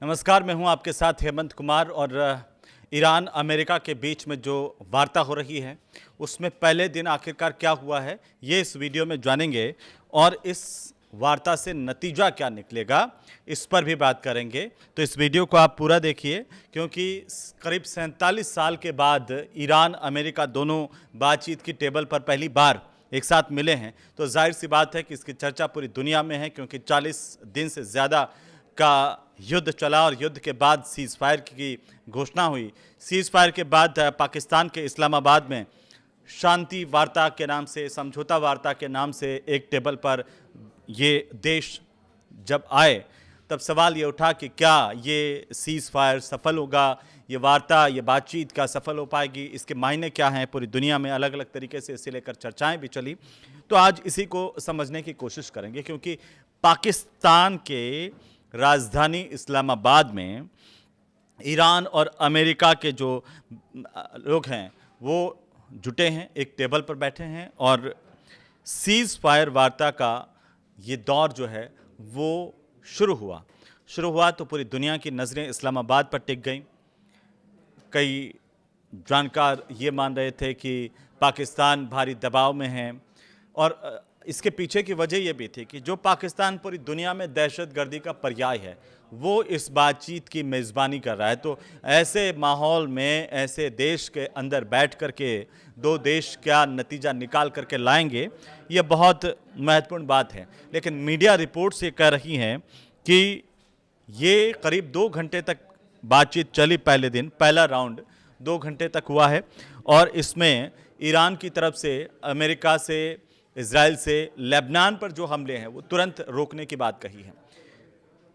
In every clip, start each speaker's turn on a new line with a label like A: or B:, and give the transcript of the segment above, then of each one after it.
A: नमस्कार, मैं हूं आपके साथ हेमंत कुमार और ईरान अमेरिका के बीच में जो वार्ता हो रही है उसमें पहले दिन आखिरकार क्या हुआ है ये इस वीडियो में जानेंगे और इस वार्ता से नतीजा क्या निकलेगा इस पर भी बात करेंगे। तो इस वीडियो को आप पूरा देखिए क्योंकि करीब 47 साल के बाद ईरान अमेरिका दोनों बातचीत की टेबल पर पहली बार एक साथ मिले हैं। तो जाहिर सी बात है कि इसकी चर्चा पूरी दुनिया में है क्योंकि 40 दिन से ज़्यादा का युद्ध चला और युद्ध के बाद सीज़ फायर की घोषणा हुई। सीज़ फायर के बाद पाकिस्तान के इस्लामाबाद में शांति वार्ता के नाम से, समझौता वार्ता के नाम से एक टेबल पर ये देश जब आए तब सवाल ये उठा कि क्या ये सीज़ फायर सफल होगा, ये वार्ता, ये बातचीत क्या सफल हो पाएगी, इसके मायने क्या हैं। पूरी दुनिया में अलग अलग तरीके से इसे लेकर चर्चाएं भी चली। तो आज इसी को समझने की कोशिश करेंगे क्योंकि पाकिस्तान के राजधानी इस्लामाबाद में ईरान और अमेरिका के जो लोग हैं वो जुटे हैं, एक टेबल पर बैठे हैं और सीज़ फायर वार्ता का ये दौर जो है वो शुरू हुआ तो पूरी दुनिया की नज़रें इस्लामाबाद पर टिक गईं। कई जानकार ये मान रहे थे कि पाकिस्तान भारी दबाव में है और इसके पीछे की वजह यह भी थी कि जो पाकिस्तान पूरी दुनिया में दहशतगर्दी का पर्याय है वो इस बातचीत की मेज़बानी कर रहा है। तो ऐसे माहौल में, ऐसे देश के अंदर बैठ कर के दो देश क्या नतीजा निकाल करके लाएंगे, ये बहुत महत्वपूर्ण बात है। लेकिन मीडिया रिपोर्ट्स ये कह रही हैं कि ये करीब 2 घंटे तक बातचीत चली। पहले दिन पहला राउंड 2 घंटे तक हुआ है और इसमें ईरान की तरफ से, अमेरिका से, इजराइल से लेबनान पर जो हमले हैं वो तुरंत रोकने की बात कही है।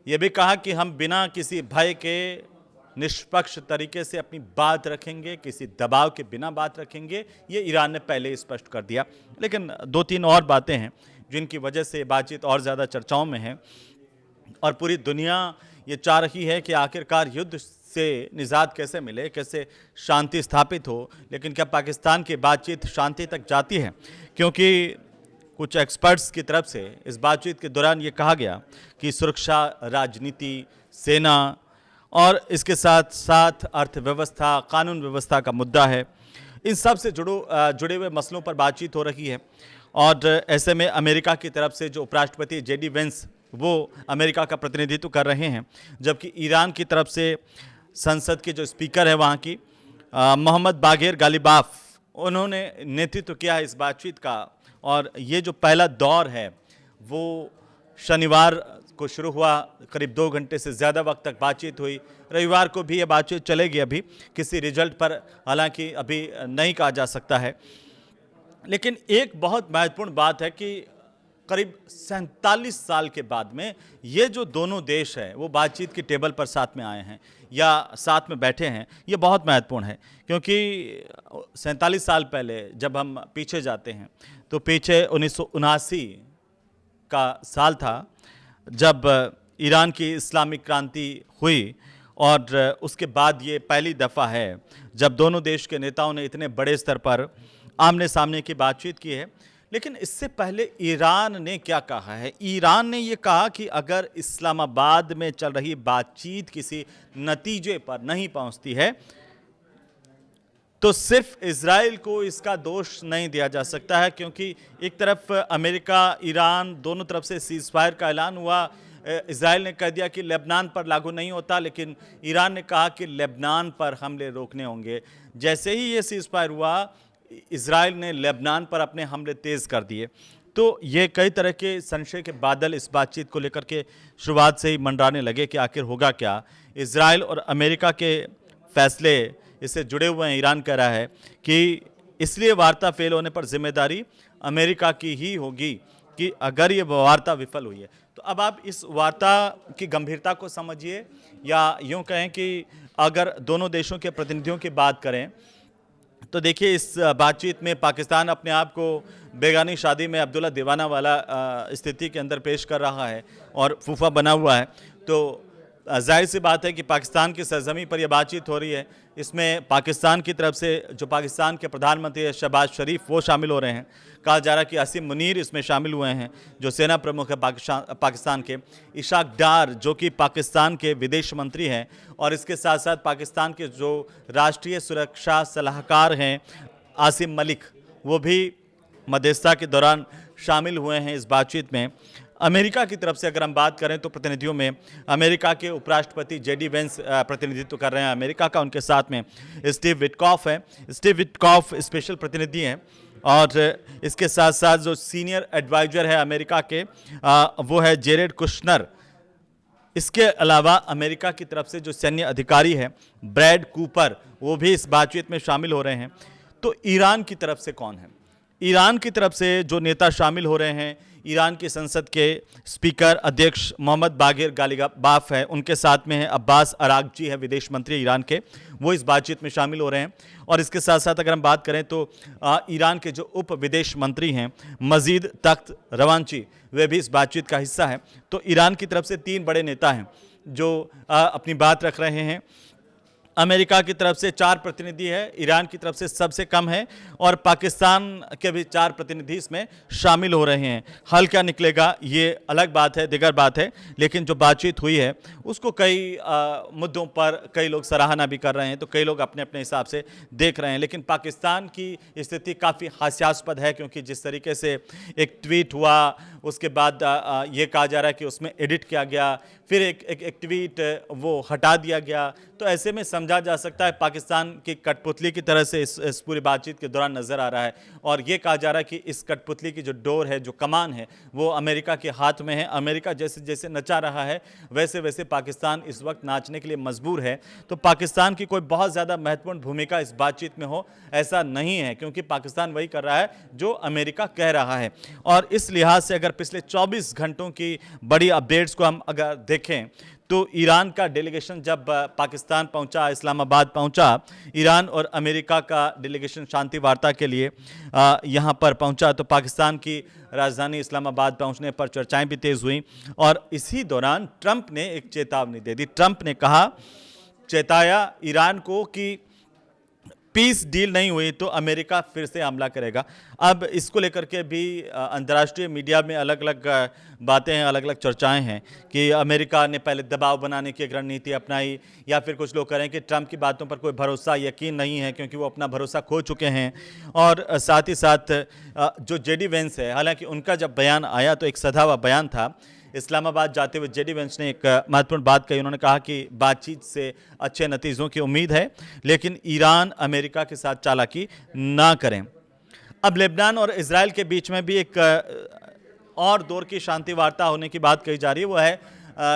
A: ये भी कहा कि हम बिना किसी भय के निष्पक्ष तरीके से अपनी बात रखेंगे, किसी दबाव के बिना बात रखेंगे, ये ईरान ने पहले ही स्पष्ट कर दिया। लेकिन 2-3 और बातें हैं जिनकी वजह से बातचीत और ज़्यादा चर्चाओं में है और पूरी दुनिया ये चाह रही है कि आखिरकार युद्ध से निजात कैसे मिले, कैसे शांति स्थापित हो। लेकिन क्या पाकिस्तान की बातचीत शांति तक जाती है? क्योंकि कुछ एक्सपर्ट्स की तरफ से इस बातचीत के दौरान ये कहा गया कि सुरक्षा, राजनीति, सेना और इसके साथ साथ अर्थव्यवस्था, कानून व्यवस्था का मुद्दा है। इन सब से जुड़े हुए मसलों पर बातचीत हो रही है और ऐसे में अमेरिका की तरफ से जो उपराष्ट्रपति JD वेंस वो अमेरिका का प्रतिनिधित्व कर रहे हैं, जबकि ईरान की तरफ से संसद के जो स्पीकर है वहाँ की मोहम्मद बागेर गालिबाफ, उन्होंने नेतृत्व किया है इस बातचीत का। और ये जो पहला दौर है वो शनिवार को शुरू हुआ, करीब 2 घंटे से ज़्यादा वक्त तक बातचीत हुई। रविवार को भी ये बातचीत चलेगी। अभी किसी रिजल्ट पर हालांकि अभी नहीं कहा जा सकता है। लेकिन एक बहुत महत्वपूर्ण बात है कि करीब 47 साल के बाद में ये जो दोनों देश हैं वो बातचीत की टेबल पर साथ में आए हैं या साथ में बैठे हैं, ये बहुत महत्वपूर्ण है। क्योंकि 47 साल पहले जब हम पीछे जाते हैं तो पीछे 1979 का साल था जब ईरान की इस्लामिक क्रांति हुई और उसके बाद ये पहली दफ़ा है जब दोनों देश के नेताओं ने इतने बड़े स्तर पर आमने सामने की बातचीत की है। लेकिन इससे पहले ईरान ने क्या कहा है? ईरान ने ये कहा कि अगर इस्लामाबाद में चल रही बातचीत किसी नतीजे पर नहीं पहुंचती है तो सिर्फ इजराइल को इसका दोष नहीं दिया जा सकता है। क्योंकि एक तरफ अमेरिका, ईरान, दोनों तरफ से सीज़ फायर का ऐलान हुआ। इजराइल ने कह दिया कि लेबनान पर लागू नहीं होता, लेकिन ईरान ने कहा कि लेबनान पर हमले रोकने होंगे। जैसे ही ये सीज़ फायर हुआ, इजराइल ने लेबनान पर अपने हमले तेज़ कर दिए। तो ये कई तरह के संशय के बादल इस बातचीत को लेकर के शुरुआत से ही मंडराने लगे कि आखिर होगा क्या। इजराइल और अमेरिका के फैसले इससे जुड़े हुए हैं। ईरान कह रहा है कि इसलिए वार्ता फेल होने पर जिम्मेदारी अमेरिका की ही होगी कि अगर ये वार्ता विफल हुई है। तो अब आप इस वार्ता की गंभीरता को समझिए, या यूँ कहें कि अगर दोनों देशों के प्रतिनिधियों की बात करें तो देखिए इस बातचीत में पाकिस्तान अपने आप को बेगानी शादी में अब्दुल्ला दीवाना वाला स्थिति के अंदर पेश कर रहा है और फूफा बना हुआ है। तो जाहिर सी बात है कि पाकिस्तान की सरजमी पर यह बातचीत हो रही है। इसमें पाकिस्तान की तरफ से जो पाकिस्तान के प्रधानमंत्री है शहबाज शरीफ, वो शामिल हो रहे हैं। कहा जा रहा है कि आसिम मुनीर इसमें शामिल हुए हैं, जो सेना प्रमुख है पाकिस्तान के। इशाक डार जो कि पाकिस्तान के विदेश मंत्री हैं, और इसके साथ साथ पाकिस्तान के जो राष्ट्रीय सुरक्षा सलाहकार हैं आसिम मलिक, वो भी मध्यस्थता के दौरान शामिल हुए हैं इस बातचीत में। अमेरिका की तरफ से अगर हम बात करें तो प्रतिनिधियों में अमेरिका के उपराष्ट्रपति जेडी वेंस प्रतिनिधित्व कर रहे हैं अमेरिका का। उनके साथ में स्टीव विटकॉफ है। स्टीव विटकॉफ स्पेशल प्रतिनिधि हैं, और इसके साथ साथ जो सीनियर एडवाइजर है अमेरिका के वो है जेरेड कुशनर। इसके अलावा अमेरिका की तरफ से जो सैन्य अधिकारी है ब्रैड कूपर, वो भी इस बातचीत में शामिल हो रहे हैं। तो ईरान की तरफ से कौन है? ईरान की तरफ से जो नेता शामिल हो रहे हैं, ईरान की संसद के स्पीकर अध्यक्ष मोहम्मद बागिर गालिबाफ है, उनके साथ में है अब्बास अरागची है, विदेश मंत्री ईरान के, वो इस बातचीत में शामिल हो रहे हैं। और इसके साथ साथ अगर हम बात करें तो ईरान के जो उप विदेश मंत्री हैं मजीद तख्त रवांची, वे भी इस बातचीत का हिस्सा है। तो ईरान की तरफ से 3 बड़े नेता हैं जो अपनी बात रख रहे हैं। अमेरिका की तरफ से 4 प्रतिनिधि है, ईरान की तरफ से सबसे कम है, और पाकिस्तान के भी 4 प्रतिनिधि इसमें शामिल हो रहे हैं। हल क्या निकलेगा ये अलग बात है, दिगर बात है, लेकिन जो बातचीत हुई है उसको कई मुद्दों पर कई लोग सराहना भी कर रहे हैं, तो कई लोग अपने अपने हिसाब से देख रहे हैं। लेकिन पाकिस्तान की स्थिति काफ़ी हास्यास्पद है, क्योंकि जिस तरीके से एक ट्वीट हुआ, उसके बाद ये कहा जा रहा है कि उसमें एडिट किया गया, फिर एक ट्वीट वो हटा दिया गया। तो ऐसे में समझा जा सकता है पाकिस्तान की कठपुतली की तरह से इस पूरी बातचीत के दौरान नज़र आ रहा है। और ये कहा जा रहा है कि इस कठपुतली की जो डोर है, जो कमान है, वो अमेरिका के हाथ में है। अमेरिका जैसे जैसे नचा रहा है वैसे वैसे पाकिस्तान इस वक्त नाचने के लिए मजबूर है। तो पाकिस्तान की कोई बहुत ज़्यादा महत्वपूर्ण भूमिका इस बातचीत में हो ऐसा नहीं है, क्योंकि पाकिस्तान वही कर रहा है जो अमेरिका कह रहा है। और इस लिहाज से अगर पिछले 24 घंटों की बड़ी अपडेट्स को हम अगर देखें तो ईरान का डेलीगेशन जब पाकिस्तान पहुंचा, इस्लामाबाद पहुंचा, ईरान और अमेरिका का डेलीगेशन शांति वार्ता के लिए यहां पर पहुंचा, तो पाकिस्तान की राजधानी इस्लामाबाद पहुंचने पर चर्चाएं भी तेज हुई। और इसी दौरान ट्रंप ने एक चेतावनी दे दी। ट्रंप ने कहा, चेताया ईरान को कि पीस डील नहीं हुई तो अमेरिका फिर से हमला करेगा। अब इसको लेकर के भी अंतर्राष्ट्रीय मीडिया में अलग अलग बातें हैं, अलग अलग चर्चाएं हैं कि अमेरिका ने पहले दबाव बनाने की एक रणनीति अपनाई, या फिर कुछ लोग कह रहे हैं कि ट्रंप की बातों पर कोई भरोसा यकीन नहीं है, क्योंकि वो अपना भरोसा खो चुके हैं। और साथ ही साथ जो जेडी वेंस है, हालांकि उनका जब बयान आया तो एक सधा हुआ बयान था। इस्लामाबाद जाते हुए जेडी वेंस ने एक महत्वपूर्ण बात कही। उन्होंने कहा कि बातचीत से अच्छे नतीजों की उम्मीद है, लेकिन ईरान अमेरिका के साथ चालाकी ना करें। अब लेबनान और इजराइल के बीच में भी एक और दौर की शांति वार्ता होने की बात कही जा रही है। वो है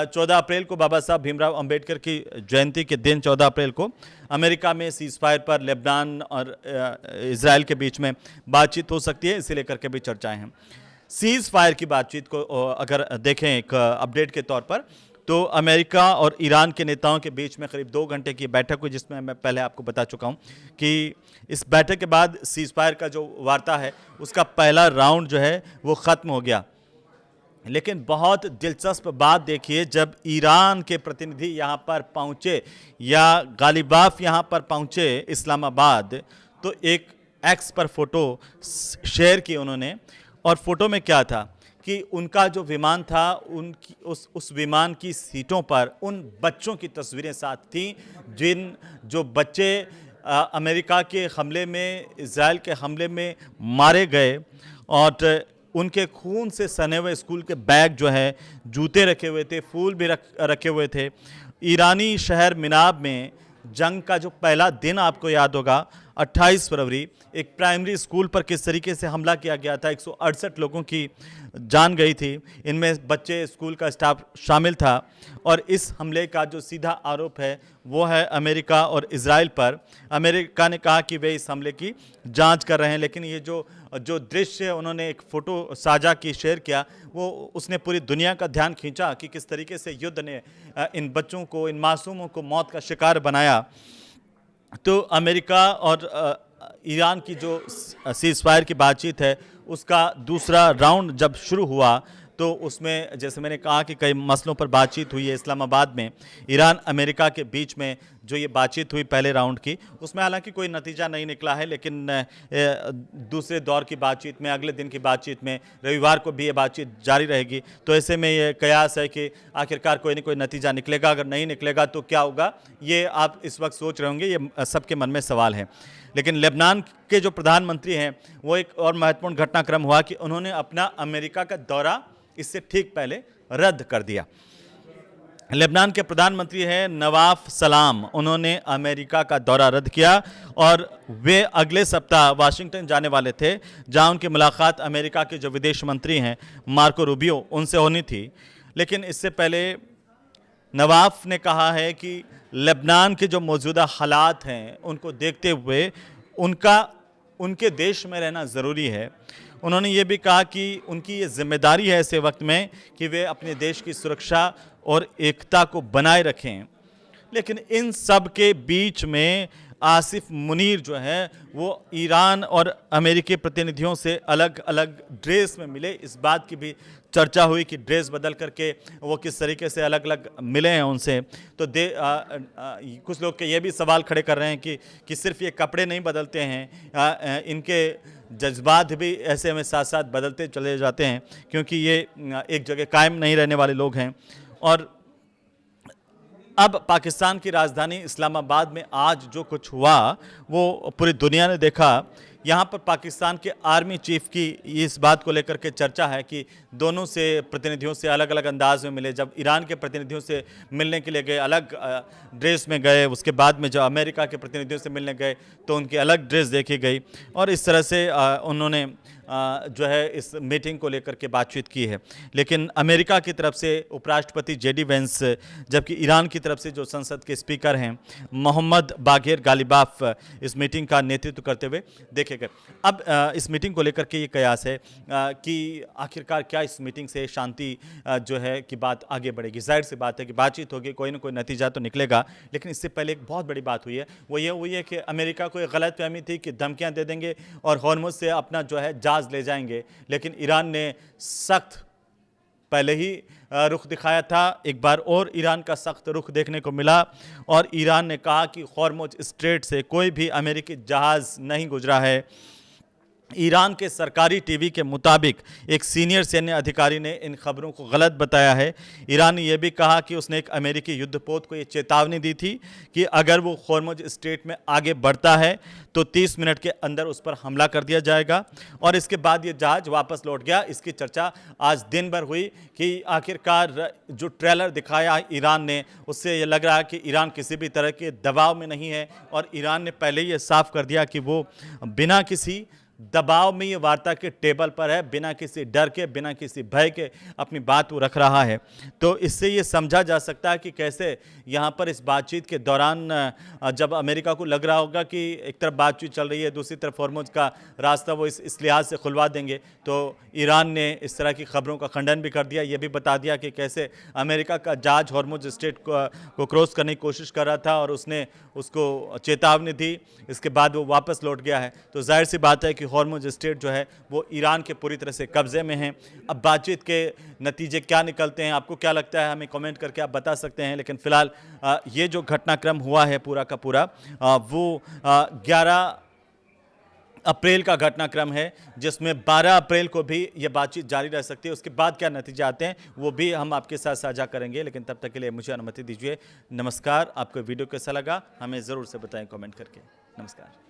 A: 14 अप्रैल को बाबा साहब भीमराव अंबेडकर की जयंती के दिन 14 अप्रैल को अमेरिका में सीज फायर पर लेबनान और इजराइल के बीच में बातचीत हो सकती है। इसे लेकर के भी चर्चाएं हैं। सीज फायर की बातचीत को अगर देखें एक अपडेट के तौर पर, तो अमेरिका और ईरान के नेताओं के बीच में करीब 2 घंटे की बैठक हुई, जिसमें मैं पहले आपको बता चुका हूं कि इस बैठक के बाद सीज फायर का जो वार्ता है उसका पहला राउंड जो है वो ख़त्म हो गया। लेकिन बहुत दिलचस्प बात देखिए, जब ईरान के प्रतिनिधि यहाँ पर पहुँचे या गालिबाफ यहाँ पर पहुँचे इस्लामाबाद, तो एक एक्स पर फोटो शेयर की उन्होंने, और फोटो में क्या था कि उनका जो विमान था, उनकी उस विमान की सीटों पर उन बच्चों की तस्वीरें साथ थीं जो बच्चे अमेरिका के हमले में, इजराइल के हमले में मारे गए, और उनके खून से सने हुए स्कूल के बैग जो है, जूते रखे हुए थे, फूल भी रखे हुए थे। ईरानी शहर मिनाब में जंग का जो पहला दिन आपको याद होगा, 28 फरवरी, एक प्राइमरी स्कूल पर किस तरीके से हमला किया गया था। 168 लोगों की जान गई थी, इनमें बच्चे, स्कूल का स्टाफ शामिल था। और इस हमले का जो सीधा आरोप है वो है अमेरिका और इजराइल पर। अमेरिका ने कहा कि वे इस हमले की जांच कर रहे हैं, लेकिन ये जो दृश्य उन्होंने एक फ़ोटो साझा की, शेयर किया, वो उसने पूरी दुनिया का ध्यान खींचा कि किस तरीके से युद्ध ने इन बच्चों को, इन मासूमों को मौत का शिकार बनाया। तो अमेरिका और ईरान की जो सीज फायर की बातचीत है उसका दूसरा राउंड जब शुरू हुआ, तो उसमें जैसे मैंने कहा कि कई मसलों पर बातचीत हुई है इस्लामाबाद में। ईरान अमेरिका के बीच में जो ये बातचीत हुई पहले राउंड की, उसमें हालांकि कोई नतीजा नहीं निकला है, लेकिन दूसरे दौर की बातचीत में, अगले दिन की बातचीत में, रविवार को भी ये बातचीत जारी रहेगी। तो ऐसे में ये कयास है कि आखिरकार कोई न कोई नतीजा निकलेगा। अगर नहीं निकलेगा तो क्या होगा, ये आप इस वक्त सोच रहे होंगे, ये सबके मन में सवाल है। लेकिन लेबनान के जो प्रधानमंत्री हैं, वो एक और महत्वपूर्ण घटनाक्रम हुआ कि उन्होंने अपना अमेरिका का दौरा इससे ठीक पहले रद्द कर दिया। लेबनान के प्रधानमंत्री हैं नवाफ सलाम, उन्होंने अमेरिका का दौरा रद्द किया और वे अगले सप्ताह वाशिंगटन जाने वाले थे, जहां उनकी मुलाकात अमेरिका के जो विदेश मंत्री हैं मार्को रूबियो, उनसे होनी थी। लेकिन इससे पहले नवाफ ने कहा है कि लेबनान के जो मौजूदा हालात हैं उनको देखते हुए उनके देश में रहना ज़रूरी है। उन्होंने ये भी कहा कि उनकी ये जिम्मेदारी है ऐसे वक्त में कि वे अपने देश की सुरक्षा और एकता को बनाए रखें। लेकिन इन सब के बीच में आसिफ मुनीर जो है वो ईरान और अमेरिकी प्रतिनिधियों से अलग अलग ड्रेस में मिले। इस बात की भी चर्चा हुई कि ड्रेस बदल करके वो किस तरीके से अलग अलग मिले हैं उनसे। तो कुछ लोग के ये भी सवाल खड़े कर रहे हैं कि सिर्फ ये कपड़े नहीं बदलते हैं, इनके जज्बात भी ऐसे में साथ साथ बदलते चले जाते हैं, क्योंकि ये एक जगह कायम नहीं रहने वाले लोग हैं। और अब पाकिस्तान की राजधानी इस्लामाबाद में आज जो कुछ हुआ वो पूरी दुनिया ने देखा। यहाँ पर पाकिस्तान के आर्मी चीफ की इस बात को लेकर के चर्चा है कि दोनों से प्रतिनिधियों से अलग अलग अंदाज में मिले। जब ईरान के प्रतिनिधियों से मिलने के लिए गए अलग ड्रेस में गए, उसके बाद में जब अमेरिका के प्रतिनिधियों से मिलने गए तो उनकी अलग ड्रेस देखी गई। और इस तरह से उन्होंने जो है इस मीटिंग को लेकर के बातचीत की है। लेकिन अमेरिका की तरफ से उपराष्ट्रपति जेडी वेंस, जबकि ईरान की तरफ से जो संसद के स्पीकर हैं मोहम्मद बागेर गालिबाफ इस मीटिंग का नेतृत्व करते हुए देखे गए। अब इस मीटिंग को लेकर के ये कयास है कि आखिरकार क्या इस मीटिंग से शांति जो है कि बात आगे बढ़ेगी। जाहिर सी बात है कि बातचीत होगी, कोई ना कोई नतीजा तो निकलेगा। लेकिन इससे पहले एक बहुत बड़ी बात हुई है, वो ये हुई है कि अमेरिका को एक गलतफहमी थी कि धमकियाँ दे देंगे और हॉर्मुज़ से अपना जो है जहाज ले जाएंगे। लेकिन ईरान ने सख्त पहले ही रुख दिखाया था। एक बार और ईरान का सख्त रुख देखने को मिला और ईरान ने कहा कि हॉर्मुज़ स्ट्रेट से कोई भी अमेरिकी जहाज नहीं गुजरा है। ईरान के सरकारी टीवी के मुताबिक एक सीनियर सैन्य अधिकारी ने इन खबरों को गलत बताया है। ईरान ने यह भी कहा कि उसने एक अमेरिकी युद्धपोत को ये चेतावनी दी थी कि अगर वो हॉर्मुज़ स्ट्रेट में आगे बढ़ता है तो 30 मिनट के अंदर उस पर हमला कर दिया जाएगा। और इसके बाद ये जहाज वापस लौट गया। इसकी चर्चा आज दिन भर हुई कि आखिरकार जो ट्रेलर दिखाया ईरान ने, उससे ये लग रहा है कि ईरान किसी भी तरह के दबाव में नहीं है। और ईरान ने पहले ही ये साफ कर दिया कि वो बिना किसी दबाव में ये वार्ता के टेबल पर है, बिना किसी डर के, बिना किसी भय के अपनी बात वो रख रहा है। तो इससे ये समझा जा सकता है कि कैसे यहाँ पर इस बातचीत के दौरान जब अमेरिका को लग रहा होगा कि एक तरफ बातचीत चल रही है, दूसरी तरफ हॉर्मुज़ का रास्ता वो इस लिहाज से खुलवा देंगे, तो ईरान ने इस तरह की खबरों का खंडन भी कर दिया। ये भी बता दिया कि कैसे अमेरिका का जहाज हॉर्मुज़ स्ट्रेट को क्रॉस करने की कोशिश कर रहा था और उसने उसको चेतावनी दी। इसके बाद वो वापस लौट गया है। तो जाहिर सी बात है कि हॉर्मुज़ स्ट्रेट जो है वो ईरान के पूरी तरह से कब्जे में है। अब बातचीत के नतीजे क्या निकलते हैं, आपको क्या लगता है, हमें कमेंट करके आप बता सकते हैं। लेकिन फिलहाल ये जो घटनाक्रम हुआ है पूरा का पूरा वो 11 अप्रैल का घटनाक्रम है, जिसमें 12 अप्रैल को भी ये बातचीत जारी रह सकती है। उसके बाद क्या नतीजे आते हैं वो भी हम आपके साथ साझा करेंगे। लेकिन तब तक के लिए मुझे अनुमति दीजिए। नमस्कार। आपको वीडियो कैसा लगा हमें ज़रूर से बताएं कमेंट करके। नमस्कार।